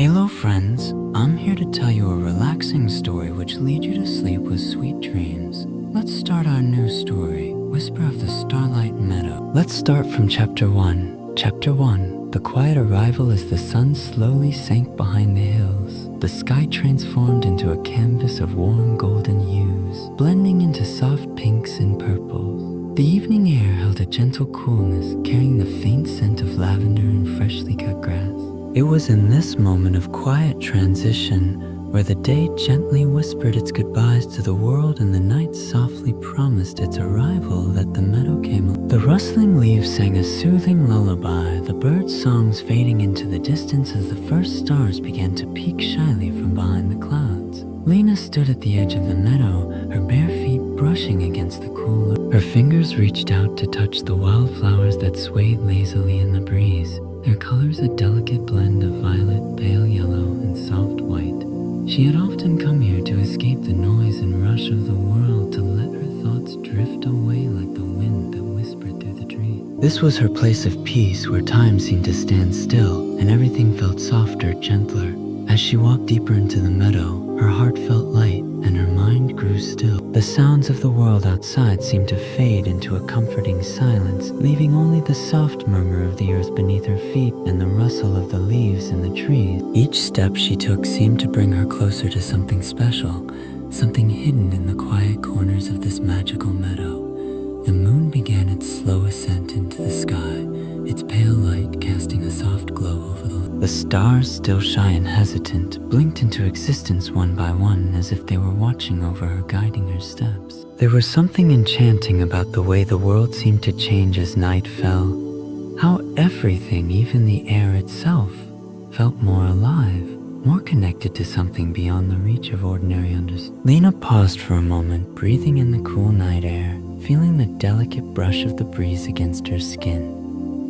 Hello friends, I'm here to tell you a relaxing story which lead you to sleep with sweet dreams. Let's start our new story, Whisper of the Starlight Meadow. Let's start from Chapter 1. Chapter 1. The quiet arrival as the sun slowly sank behind the hills. The sky transformed into a canvas of warm golden hues, blending into soft pinks and purples. The evening air held a gentle coolness, carrying the faint scent of lavender and freshly cut grass. It was in this moment of quiet transition where the day gently whispered its goodbyes to the world and the night softly promised its arrival that the meadow came. The rustling leaves sang a soothing lullaby, the birds' songs fading into the distance as the first stars began to peek shyly from behind the clouds. Lena stood at the edge of the meadow, her bare feet brushing against the cool earth. Her fingers reached out to touch the wildflowers that swayed lazily in the breeze, their colors a delicate blend of violet, pale yellow, and soft white. She had often come here to escape the noise and rush of the world, to let her thoughts drift away like the wind that whispered through the trees. This was her place of peace, where time seemed to stand still, and everything felt softer, gentler. As she walked deeper into the meadow, her heart felt light, and her mind grew still. The sounds of the world outside seemed to fade into a comforting silence, leaving only the soft murmur of the earth beneath her feet and the rustle of the leaves in the trees. Each step she took seemed to bring her closer to something special, something hidden in the quiet corners of this magical meadow. The moon began its slow ascent into the sky, its pale light casting a soft glow over the land. The stars, still shy and hesitant, blinked into existence one by one, as if they were watching over her, guiding her steps. There was something enchanting about the way the world seemed to change as night fell. How everything, even the air itself, felt more alive, more connected to something beyond the reach of ordinary understanding. Lena paused for a moment, breathing in the cool night air, feeling the delicate brush of the breeze against her skin.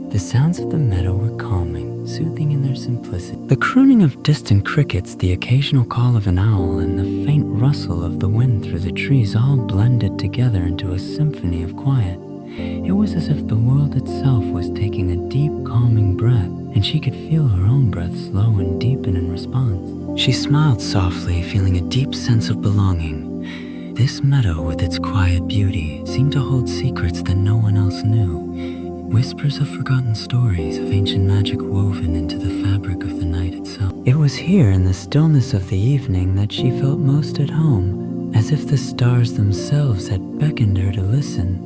The sounds of the meadow were calming, soothing in their simplicity. The crooning of distant crickets, the occasional call of an owl, and the faint rustle of the wind through the trees all blended together into a symphony of quiet. It was as if the world itself was taking a deep, calming breath, and she could feel her own breath slow and deepen in response. She smiled softly, feeling a deep sense of belonging. This meadow, with its quiet beauty, seemed to hold secrets that no one else knew. Whispers of forgotten stories, of ancient magic woven into the fabric of the night itself. It was here in the stillness of the evening that she felt most at home, as if the stars themselves had beckoned her to listen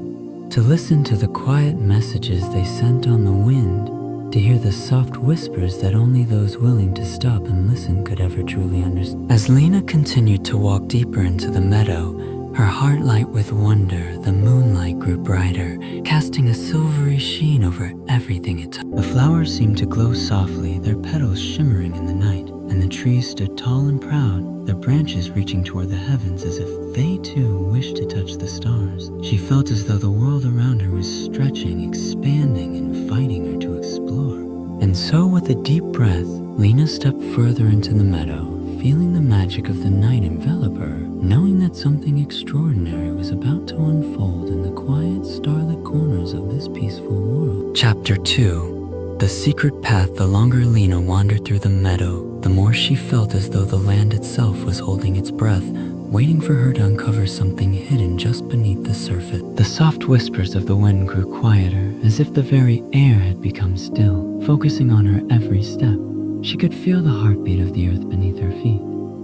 to the quiet messages they sent on the wind, to hear the soft whispers that only those willing to stop and listen could ever truly understand. As Lena continued to walk deeper into the meadow, her heart light with wonder, the moonlight grew brighter, casting a silvery sheen over everything it touched. The flowers seemed to glow softly, their petals shimmering in the night, and the trees stood tall and proud, their branches reaching toward the heavens as if they too wished to touch the stars. She felt as though the world around her was stretching, expanding, inviting her to explore. And so, with a deep breath, Lena stepped further into the meadow, feeling the magic of the night envelop her, knowing that something extraordinary was about to unfold in the quiet, starlit corners of this peaceful world. Chapter 2. The secret path. The longer Lena wandered through the meadow, the more she felt as though the land itself was holding its breath, waiting for her to uncover something hidden just beneath the surface. The soft whispers of the wind grew quieter, as if the very air had become still, focusing on her every step. She could feel the heartbeat of the earth beneath her feet,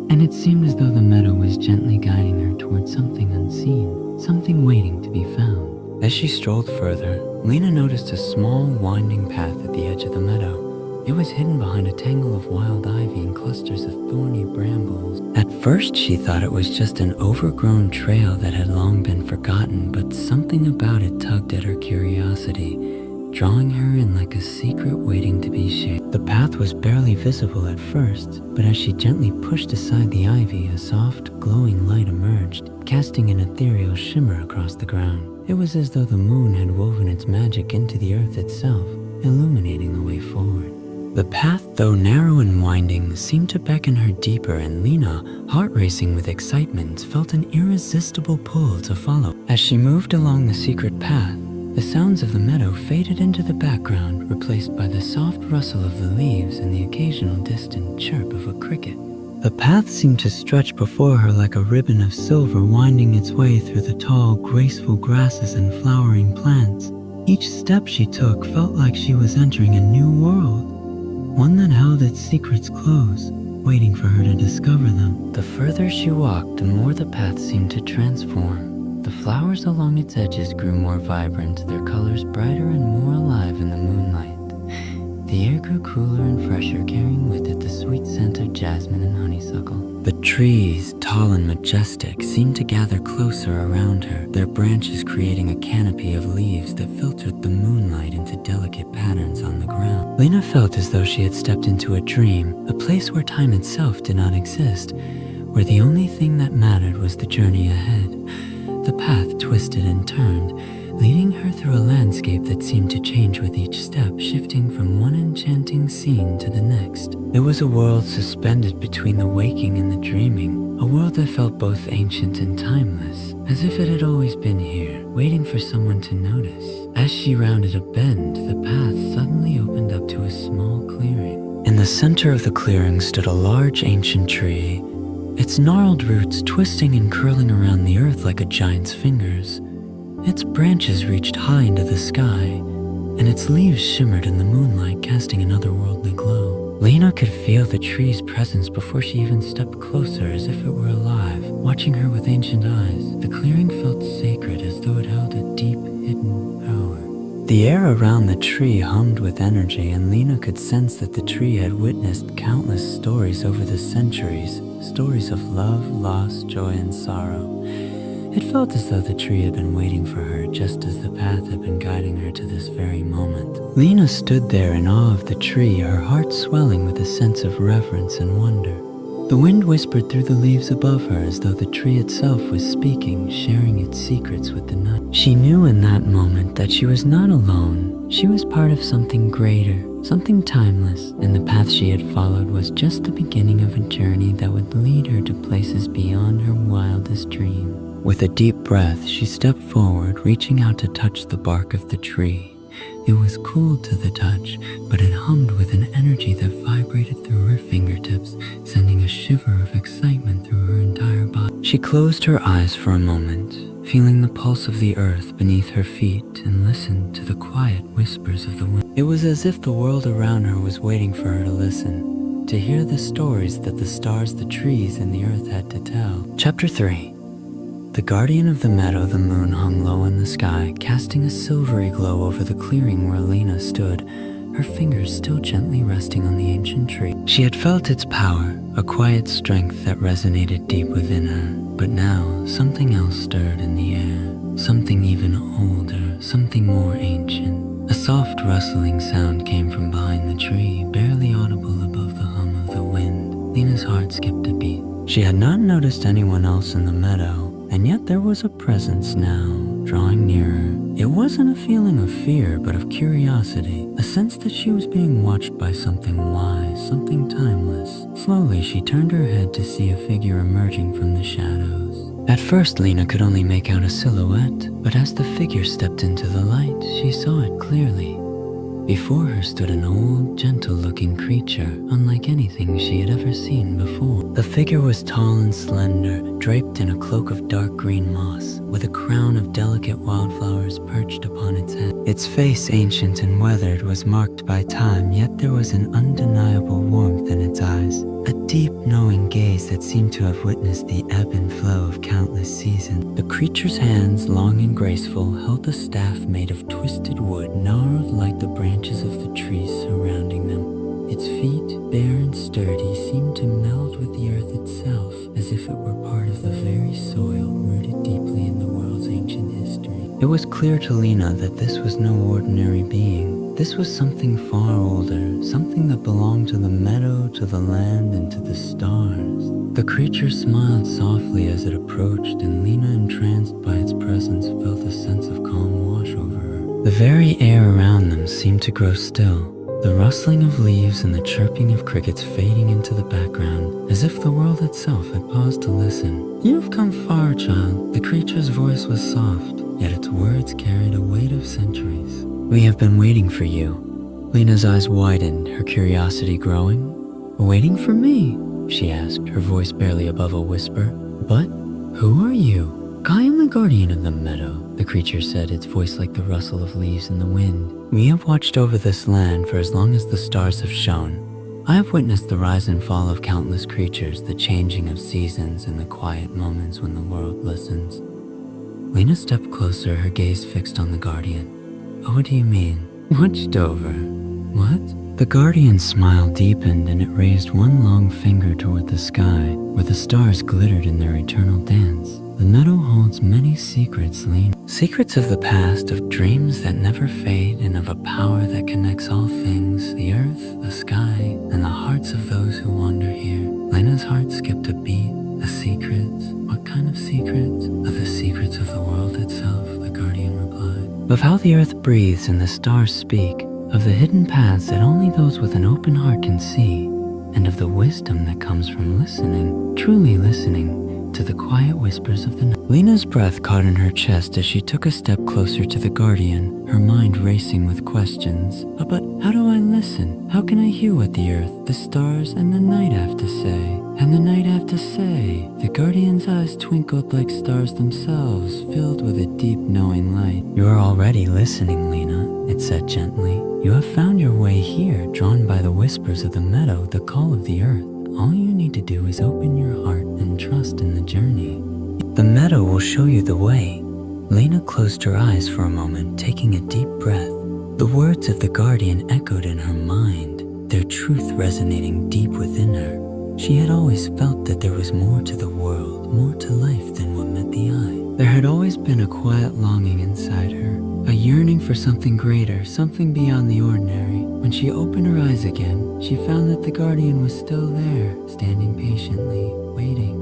and it seemed as though the meadow was gently guiding her towards something unseen, something waiting to be found. As she strolled further, Lena noticed a small, winding path at the edge of the meadow. It was hidden behind a tangle of wild ivy and clusters of thorny brambles. At first, she thought it was just an overgrown trail that had long been forgotten, but something about it tugged at her curiosity, drawing her in like a secret waiting to be shared. The path was barely visible at first, but as she gently pushed aside the ivy, a soft, glowing light emerged, casting an ethereal shimmer across the ground. It was as though the moon had woven its magic into the earth itself, illuminating the way forward. The path, though narrow and winding, seemed to beckon her deeper, and Lena, heart racing with excitement, felt an irresistible pull to follow. As she moved along the secret path, The sounds of the meadow faded into the background, replaced by the soft rustle of the leaves and the occasional distant chirp of a cricket. The path seemed to stretch before her like a ribbon of silver winding its way through the tall, graceful grasses and flowering plants. Each step she took felt like she was entering a new world, one that held its secrets close, waiting for her to discover them. The further she walked, the more the path seemed to transform. The flowers along its edges grew more vibrant, their colors brighter and more alive in the moonlight. The air grew cooler and fresher, carrying with it the sweet scent of jasmine and honeysuckle. The trees, tall and majestic, seemed to gather closer around her, their branches creating a canopy of leaves that filtered the moonlight into delicate patterns on the ground. Lena felt as though she had stepped into a dream, a place where time itself did not exist, where the only thing that mattered was the journey ahead. The path twisted and turned, leading her through a landscape that seemed to change with each step, shifting from one enchanting scene to the next. It was a world suspended between the waking and the dreaming, a world that felt both ancient and timeless, as if it had always been here, waiting for someone to notice. As she rounded a bend, the path suddenly opened up to a small clearing. In the center of the clearing stood a large ancient tree, its gnarled roots twisting and curling around the earth like a giant's fingers. Its branches reached high into the sky, and its leaves shimmered in the moonlight, casting an otherworldly glow. Lena could feel the tree's presence before she even stepped closer, as if it were alive, watching her with ancient eyes. The clearing felt sacred, as though it held a deep, hidden power. The air around the tree hummed with energy, and Lena could sense that the tree had witnessed countless stories over the centuries, stories of love, loss, joy, and sorrow. It felt as though the tree had been waiting for her, just as the path had been guiding her to this very moment. Lena stood there in awe of the tree, her heart swelling with a sense of reverence and wonder. The wind whispered through the leaves above her as though the tree itself was speaking, sharing its secrets with the night. She knew in that moment that she was not alone. She was part of something greater, something timeless, and the path she had followed was just the beginning of a journey that would lead her to places beyond her wildest dreams. With a deep breath, she stepped forward, reaching out to touch the bark of the tree. It was cool to the touch, but it hummed with an energy that vibrated through her fingertips, sending a shiver of excitement through her entire body. She closed her eyes for a moment, feeling the pulse of the earth beneath her feet, and listened to the quiet whispers of the wind. It was as if the world around her was waiting for her to listen, to hear the stories that the stars, the trees, and the earth had to tell. Chapter 3. The guardian of the meadow, the moon, hung low in the sky, casting a silvery glow over the clearing where Lena stood, her fingers still gently resting on the ancient tree. She had felt its power, a quiet strength that resonated deep within her. But now, something else stirred in the air, something even older, something more ancient. A soft rustling sound came from behind the tree, barely audible above the hum of the wind. Lena's heart skipped a beat. She had not noticed anyone else in the meadow, and yet there was a presence now, drawing nearer. It wasn't a feeling of fear, but of curiosity, a sense that she was being watched by something wise, something timeless. Slowly, she turned her head to see a figure emerging from the shadows. At first, Lena could only make out a silhouette, but as the figure stepped into the light, she saw it clearly. Before her stood an old, gentle-looking creature, unlike anything she had ever seen before. The figure was tall and slender, draped in a cloak of dark green moss, with a crown of delicate wildflowers perched upon its head. Its face, ancient and weathered, was marked by time, yet there was an undeniable warmth in its eyes, a deep, knowing gaze that seemed to have witnessed the ebb and flow of countless seasons. The creature's hands, long and graceful, held a staff made of twisted wood, gnarled like the branches of the trees surrounding them. Its feet, bare and sturdy, seemed to meld with the earth itself, as if it were part of the very soil rooted deeply in the world's ancient history. It was clear to Lena that this was no ordinary being. This was something far older, something that belonged to the meadow, to the land, and to the stars. The creature smiled softly as it approached, and Lena, entranced by its presence, felt a sense of calm wash over her. The very air around them seemed to grow still, the rustling of leaves and the chirping of crickets fading into the background, as if the world itself had paused to listen. "You've come far, child." The creature's voice was soft, yet its words carried a weight of centuries. "We have been waiting for you." Lena's eyes widened, her curiosity growing. "Waiting for me?" she asked, her voice barely above a whisper. "But who are you?" "I am the guardian of the meadow," the creature said, its voice like the rustle of leaves in the wind. "We have watched over this land for as long as the stars have shone. I have witnessed the rise and fall of countless creatures, the changing of seasons, and the quiet moments when the world listens." Lena stepped closer, her gaze fixed on the guardian. "Oh, what do you mean?" "Watched over." "What?" The guardian's smile deepened, and it raised one long finger toward the sky, where the stars glittered in their eternal dance. "The meadow holds many secrets, Lena. Secrets of the past, of dreams that never fade, and of a power that connects all things, the earth, the sky, and the hearts of those who wander here." Lena's heart skipped a beat. "The secrets? What kind of secrets?" "Of the secrets of the world itself," the guardian replied. "Of how the earth breathes and the stars speak, of the hidden paths that only those with an open heart can see, and of the wisdom that comes from listening, truly listening, to the quiet whispers of the night." Lena's breath caught in her chest as she took a step closer to the guardian, her mind racing with questions. But how do I listen? How can I hear what the earth, the stars, and the night have to say? And the night have to say? The guardian's eyes twinkled like stars themselves, filled with a deep knowing light. "You are already listening, Lena," it said gently. "You have found your way here, drawn by the whispers of the meadow, the call of the earth. All you need to do is open your heart and trust in the journey. The meadow will show you the way." Lena closed her eyes for a moment, taking a deep breath. The words of the guardian echoed in her mind, their truth resonating deep within her. She had always felt that there was more to the world, more to life than what met the eye. There had always been a quiet longing inside her, a yearning for something greater, something beyond the ordinary. When she opened her eyes again, she found that the guardian was still there, standing patiently, waiting.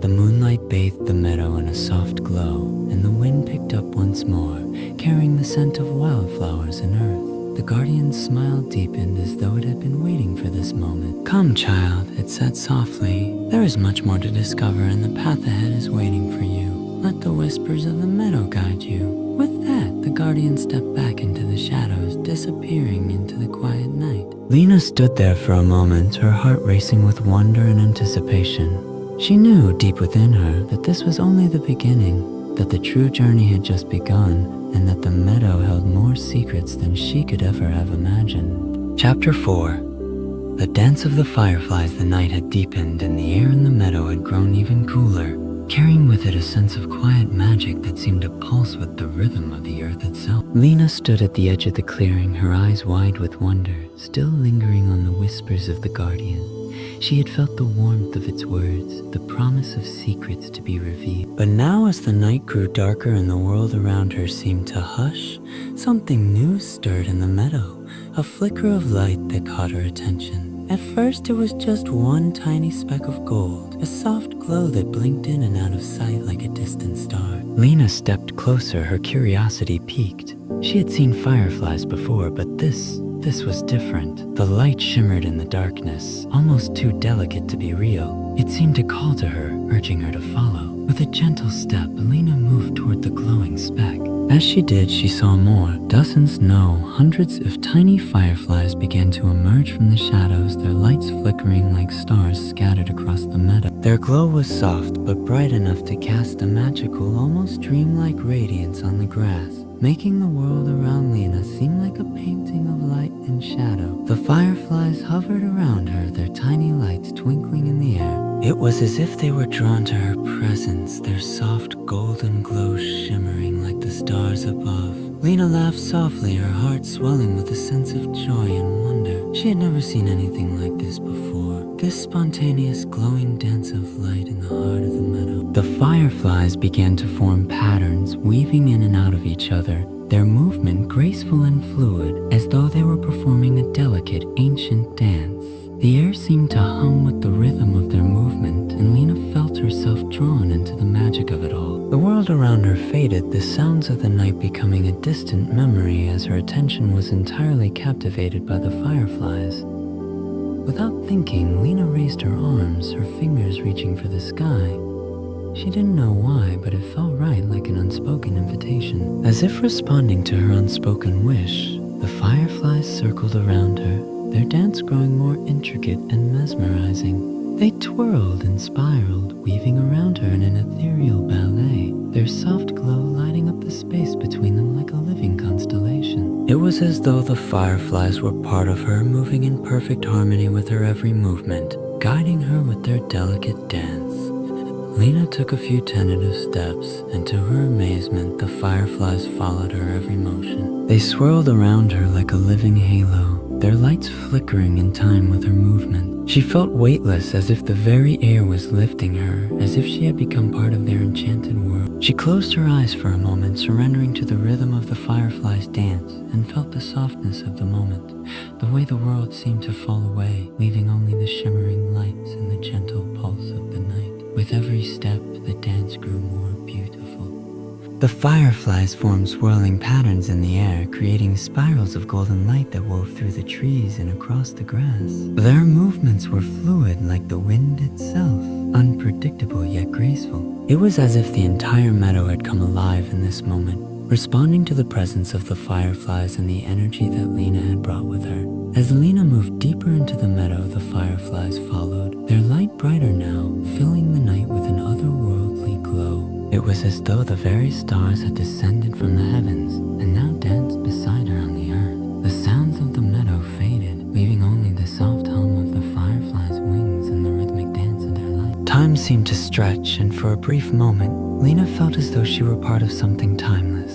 The moonlight bathed the meadow in a soft glow, and the wind picked up once more, carrying the scent of wildflowers and earth. The guardian's smile deepened as though it had been waiting for this moment. "Come, child," it said softly. "There is much more to discover, and the path ahead is waiting for you. Let the whispers of the meadow guide you." With that, the guardian stepped back into the shadows, disappearing into the quiet night. Lena stood there for a moment, her heart racing with wonder and anticipation. She knew deep within her that this was only the beginning, that the true journey had just begun, and that the meadow held more secrets than she could ever have imagined. Chapter 4. The dance of the fireflies. The night had deepened, and the air in the meadow had grown even cooler, carrying with it a sense of quiet magic that seemed to pulse with the rhythm of the earth itself. Lena stood at the edge of the clearing, her eyes wide with wonder, still lingering on the whispers of the guardian. She had felt the warmth of its words, the promise of secrets to be revealed. But now, as the night grew darker and the world around her seemed to hush, something new stirred in the meadow, a flicker of light that caught her attention. At first it was just one tiny speck of gold, a soft glow that blinked in and out of sight like a distant star. Lena stepped closer, her curiosity piqued. She had seen fireflies before, but this was different. The light shimmered in the darkness, almost too delicate to be real. It seemed to call to her, urging her to follow. With a gentle step, Lena moved toward the glowing speck. As she did, she saw more. Dozens, no, hundreds of tiny fireflies began to emerge from the shadows, their lights flickering like stars scattered across the meadow. Their glow was soft, but bright enough to cast a magical, almost dreamlike radiance on the grass, making the world around Lena seem like a painting of light and shadow. The fireflies hovered around her, their tiny lights twinkling in the air. It was as if they were drawn to her presence, their soft golden glow shimmering like the stars above. Lena laughed softly, her heart swelling with a sense of joy and wonder. She had never seen anything like this before, this spontaneous glowing dance of light in the heart of the meadow. The fireflies began to form patterns, weaving in and out of each other, their movement graceful and fluid, as though they were performing a delicate, ancient dance. The air seemed to hum with the rhythm of their movement, and Lena felt herself drawn into the magic of it all. The world around her faded, the sounds of the night becoming a distant memory as her attention was entirely captivated by the fireflies. Without thinking, Lena raised her arms, her fingers reaching for the sky. She didn't know why, but it felt right, like an unspoken invitation. As if responding to her unspoken wish, the fireflies circled around her, their dance growing more intricate and mesmerizing. They twirled and spiraled, weaving around her in an ethereal ballet, their soft glow lighting up the space between them like a living constellation. It was as though the fireflies were part of her, moving in perfect harmony with her every movement, guiding her with their delicate dance. Lena took a few tentative steps, and to her amazement, the fireflies followed her every motion. They swirled around her like a living halo, their lights flickering in time with her movement. She felt weightless, as if the very air was lifting her, as if she had become part of their enchanted world. She closed her eyes for a moment, surrendering to the rhythm of the fireflies' dance, and felt the softness of the moment, the way the world seemed to fall away, leaving only the shimmering lights and the gentle pulse of the night. With every step, the dance grew more beautiful. The fireflies formed swirling patterns in the air, creating spirals of golden light that wove through the trees and across the grass. Their movements were fluid like the wind itself, unpredictable yet graceful. It was as if the entire meadow had come alive in this moment, responding to the presence of the fireflies and the energy that Lena had brought with her. As Lena moved deeper into the meadow, the fireflies followed, their light brighter now, filling the night with an otherworldly glow. It was as though the very stars had descended from the heavens and now danced beside her on the earth. The sounds of the meadow faded, leaving only the soft hum of the fireflies' wings and the rhythmic dance of their light. Time seemed to stretch, and for a brief moment, Lena felt as though she were part of something timeless,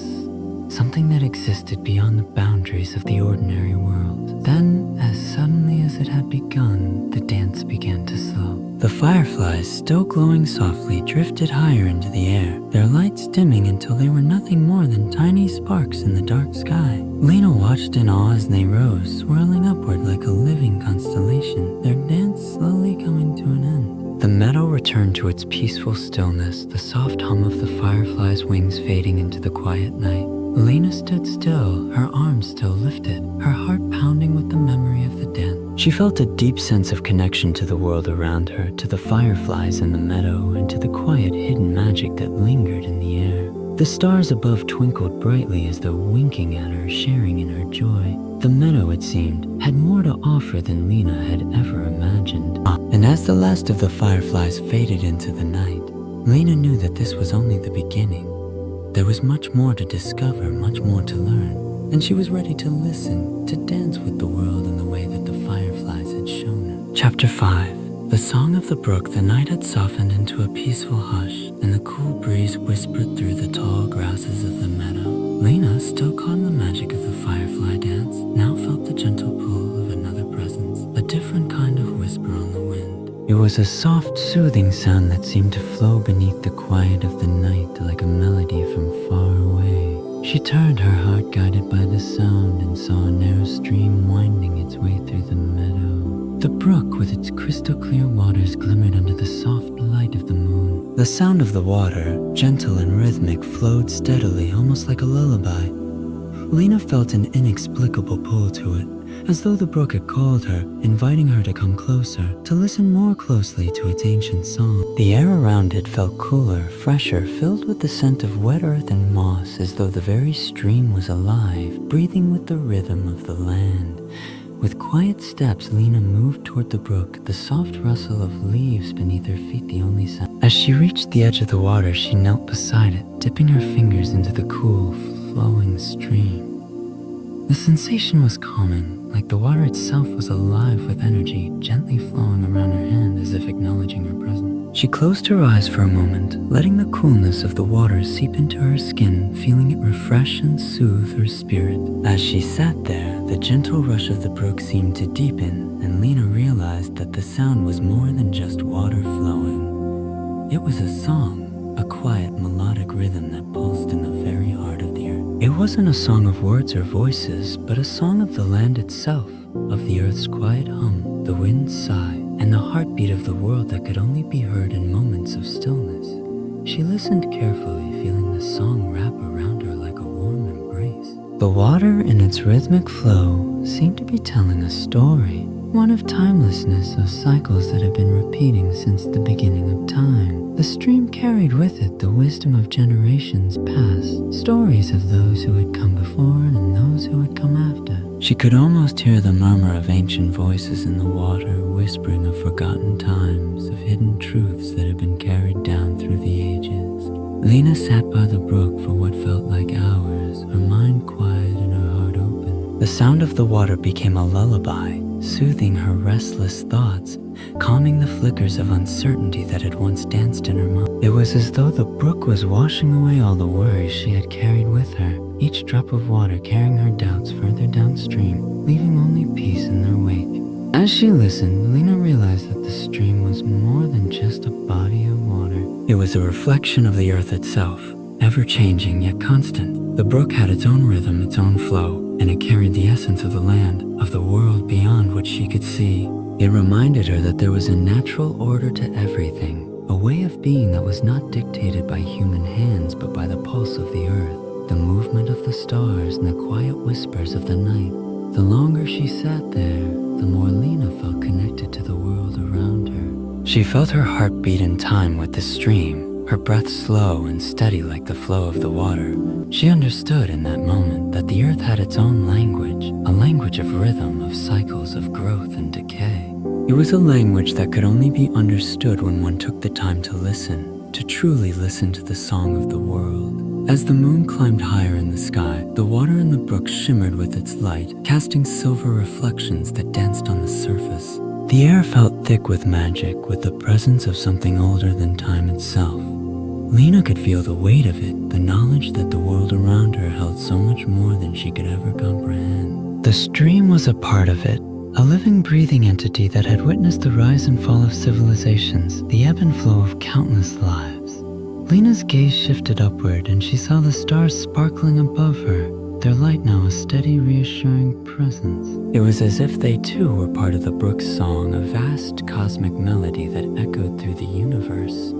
something that existed beyond the boundaries of the ordinary world. Then, as suddenly as it had begun, the dance began to slow. The fireflies, still glowing softly, drifted higher into the air, their lights dimming until they were nothing more than tiny sparks in the dark sky. Lena watched in awe as they rose, swirling upward like a living constellation, their dance slowly coming to an end. The meadow returned to its peaceful stillness, the soft hum of the fireflies' wings fading into the quiet night. Lena stood still, her arms still lifted, her heart pounding with the memory of the dance. She felt a deep sense of connection to the world around her, to the fireflies in the meadow, and to the quiet hidden magic that lingered in the air. The stars above twinkled brightly as though winking at her, sharing in her joy. The meadow, it seemed, had more to offer than Lena had ever imagined. And as the last of the fireflies faded into the night, Lena knew that this was only the beginning. There was much more to discover, much more to learn, and she was ready to listen, to dance with the world in the way that the fireflies had shown her. Chapter 5. The song of the brook. The night had softened into a peaceful hush, and the cool breeze whispered through the tall grasses of the meadow. Lena, still caught in the magic of the firefly dance, now felt the gentle pull of another presence, a different kind of whisper on the wind. It was a soft, soothing sound that seemed to flow beneath the quiet of the night like a melody from far away. She turned, her heart guided by the sound, and saw a narrow stream winding its way through the meadow. The brook, with its crystal clear waters, glimmered under the soft light of the moon. The sound of the water, gentle and rhythmic, flowed steadily, almost like a lullaby. Lena felt an inexplicable pull to it, as though the brook had called her, inviting her to come closer, to listen more closely to its ancient song. The air around it felt cooler, fresher, filled with the scent of wet earth and moss, as though the very stream was alive, breathing with the rhythm of the land. With quiet steps, Lena moved toward the brook, the soft rustle of leaves beneath her feet the only sound. As she reached the edge of the water, she knelt beside it, dipping her fingers into the cool, flowing stream. The sensation was calming, like the water itself was alive with energy, gently flowing around her hand as if acknowledging her presence. She closed her eyes for a moment, letting the coolness of the water seep into her skin, feeling it refresh and soothe her spirit. As she sat there, the gentle rush of the brook seemed to deepen, and Lena realized that the sound was more than just water flowing. It was a song, a quiet melodic rhythm that pulsed in the very heart of the earth. It wasn't a song of words or voices, but a song of the land itself, of the earth's quiet hum, the wind's sigh, and the heartbeat of the world that could only be heard in moments of stillness. She listened carefully, feeling the song wrap around her like a warm embrace. The water in its rhythmic flow seemed to be telling a story one of timelessness, of cycles that have been repeating since the beginning of time. The stream carried with it the wisdom of generations past, stories of those who had come before and those who had come after. She could almost hear the murmur of ancient voices in the water, whispering of forgotten times, of hidden truths that had been carried down through the ages. Lena sat by the brook for what felt like hours, her mind quiet and her heart open. The sound of the water became a lullaby, soothing her restless thoughts, calming the flickers of uncertainty that had once danced in her mind. It was as though the brook was washing away all the worries she had carried with her, each drop of water carrying her doubts further downstream, leaving only peace in their wake. As she listened, Lena realized that the stream was more than just a body of water. It was a reflection of the earth itself, ever-changing yet constant. The brook had its own rhythm, its own flow, and it carried the essence of the land, of the world beyond what she could see. It reminded her that there was a natural order to everything, a way of being that was not dictated by human hands but by the pulse of the earth, the movement of the stars and the quiet whispers of the night. The longer she sat there, the more Lena felt connected to the world around her. She felt her heart beat in time with the stream, her breath slow and steady like the flow of the water. She understood in that moment that the earth had its own language, a language of rhythm, of cycles, of growth and decay. It was a language that could only be understood when one took the time to listen, to truly listen to the song of the world. As the moon climbed higher in the sky, the water in the brook shimmered with its light, casting silver reflections that danced on the surface. The air felt thick with magic, with the presence of something older than time itself. Lena could feel the weight of it, the knowledge that the world around her held so much more than she could ever comprehend. The stream was a part of it, a living, breathing entity that had witnessed the rise and fall of civilizations, the ebb and flow of countless lives. Lena's gaze shifted upward and she saw the stars sparkling above her, their light now a steady, reassuring presence. It was as if they too were part of the brook's song, a vast cosmic melody that echoed through the universe.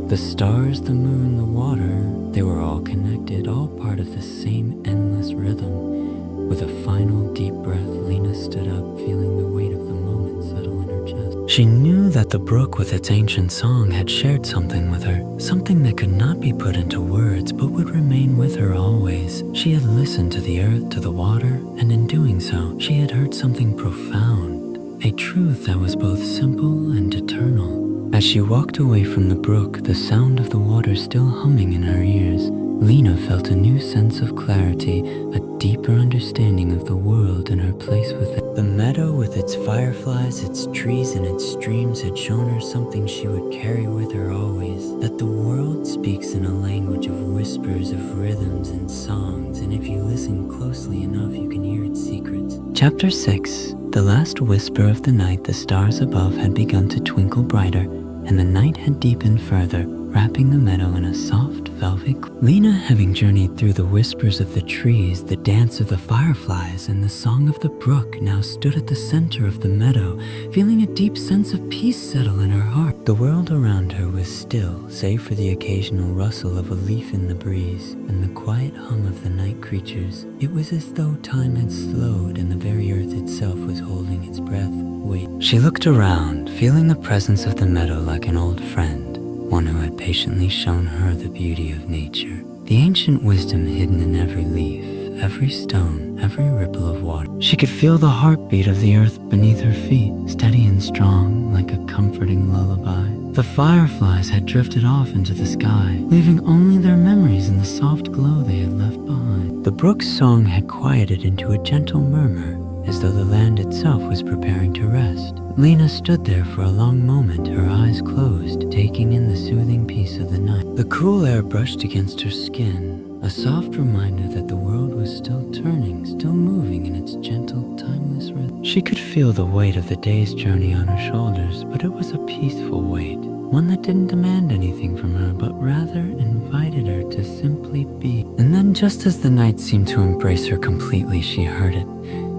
The stars, the moon, the water, they were all connected, all part of the same endless rhythm. With a final deep breath, Lena stood up, feeling the weight of the moment settle in her chest. She knew that the brook with its ancient song had shared something with her, something that could not be put into words but would remain with her always. She had listened to the earth, to the water, and in doing so, she had heard something profound, a truth that was both simple and eternal. As she walked away from the brook, the sound of the water still humming in her ears, Lena felt a new sense of clarity, a deeper understanding of the world and her place within it. The meadow with its fireflies, its trees and its streams had shown her something she would carry with her always, that the world speaks in a language of whispers, of rhythms and songs, and if you listen closely enough you can hear its secrets. Chapter 6. The last whisper of the night, the stars above had begun to twinkle brighter, and the night had deepened further, wrapping the meadow in a soft velvet glow. Lena, having journeyed through the whispers of the trees, the dance of the fireflies, and the song of the brook, now stood at the center of the meadow, feeling a deep sense of peace settle in her heart. The world around her was still, save for the occasional rustle of a leaf in the breeze, and the quiet hum of the night creatures. It was as though time had slowed, and the very earth itself was holding its breath, waiting. She looked around, feeling the presence of the meadow like an old friend, one who had patiently shown her the beauty of nature, the ancient wisdom hidden in every leaf, every stone, every ripple of water. She could feel the heartbeat of the earth beneath her feet, steady and strong, like a comforting lullaby. The fireflies had drifted off into the sky, leaving only their memories in the soft glow they had left behind. The brook's song had quieted into a gentle murmur, as though the land itself was preparing to rest. Lena stood there for a long moment, her eyes closed, taking in the soothing peace of the night. The cool air brushed against her skin, a soft reminder that the world was still turning, still moving in its gentle, timeless rhythm. She could feel the weight of the day's journey on her shoulders, but it was a peaceful weight, one that didn't demand anything from her, but rather invited her to simply be. And then, just as the night seemed to embrace her completely, she heard it.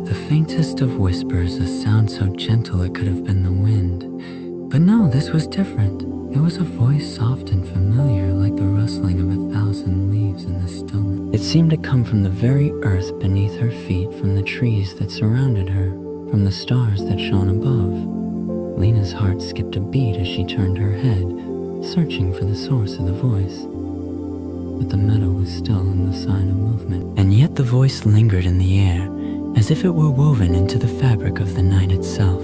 The faintest of whispers, a sound so gentle it could have been the wind. But no, this was different. It was a voice soft and familiar, like the rustling of 1,000 leaves in the stillness. It seemed to come from the very earth beneath her feet, from the trees that surrounded her, from the stars that shone above. Lena's heart skipped a beat as she turned her head, searching for the source of the voice. But the meadow was still in the sign of movement, and yet the voice lingered in the air, as if it were woven into the fabric of the night itself.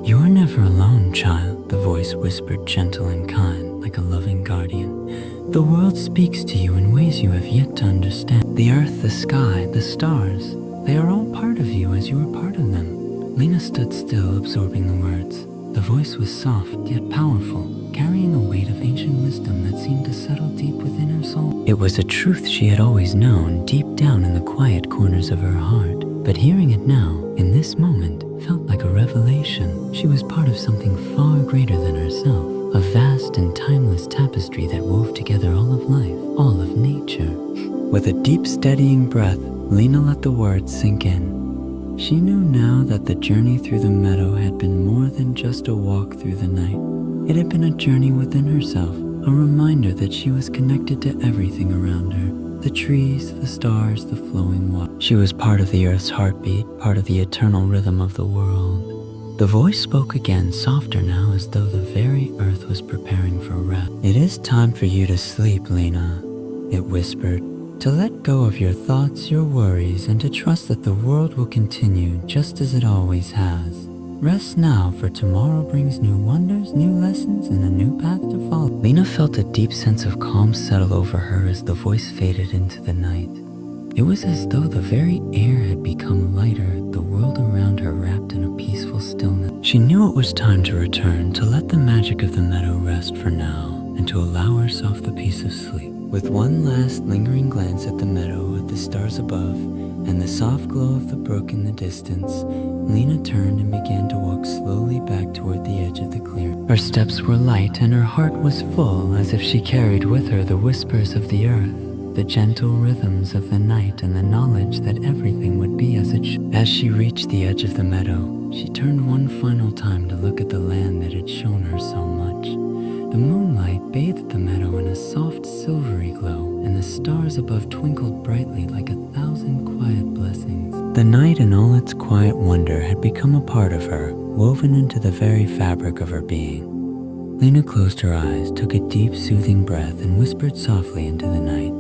"You are never alone, child," the voice whispered, gentle and kind, like a loving guardian. "The world speaks to you in ways you have yet to understand. The earth, the sky, the stars, they are all part of you as you are part of them." Lena stood still, absorbing the words. The voice was soft, yet powerful, carrying a weight of ancient wisdom that seemed to settle deep within her soul. It was a truth she had always known, deep down in the quiet corners of her heart. But hearing it now, in this moment, felt like a revelation. She was part of something far greater than herself, a vast and timeless tapestry that wove together all of life, all of nature. With a deep, steadying breath, Lena let the words sink in. She knew now that the journey through the meadow had been more than just a walk through the night. It had been a journey within herself, a reminder that she was connected to everything around her. The trees, the stars, the flowing water. She was part of the earth's heartbeat, part of the eternal rhythm of the world. The voice spoke again, softer now, as though the very earth was preparing for rest. "It is time for you to sleep, Lena," it whispered. "To let go of your thoughts, your worries, and to trust that the world will continue just as it always has. Rest now, for tomorrow brings new wonders, new lessons, and a new path to follow." Lena felt a deep sense of calm settle over her as the voice faded into the night. It was as though the very air had become lighter, the world around her wrapped in a peaceful stillness. She knew it was time to return, to let the magic of the meadow rest for now, and to allow herself the peace of sleep. With one last lingering glance at the meadow, at the stars above, and the soft glow of the brook in the distance, Lena turned and began to walk slowly back toward the edge of the clearing. Her steps were light and her heart was full, as if she carried with her the whispers of the earth, the gentle rhythms of the night, and the knowledge that everything would be as it should. As she reached the edge of the meadow, she turned one final time to look at the land that had shown her so much. The moonlight bathed the meadow in a soft silvery glow, and the stars above twinkled brightly like 1,000 quiet blessings. The night in all its quiet wonder had become a part of her, woven into the very fabric of her being. Lena closed her eyes, took a deep, soothing breath, and whispered softly into the night,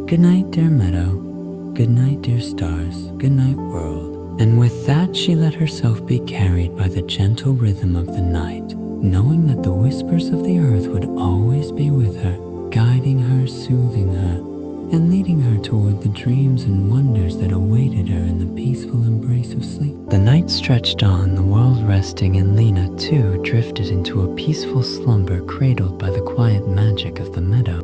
"Good night, dear meadow. Good night, dear stars. Good night, world." And with that, she let herself be carried by the gentle rhythm of the night, knowing that the whispers of the earth would always be with her, guiding her, soothing her, and leading her toward the dreams and wonders that awaited her in the peaceful embrace of sleep. The night stretched on, the world resting, and Lena, too, drifted into a peaceful slumber cradled by the quiet magic of the meadow.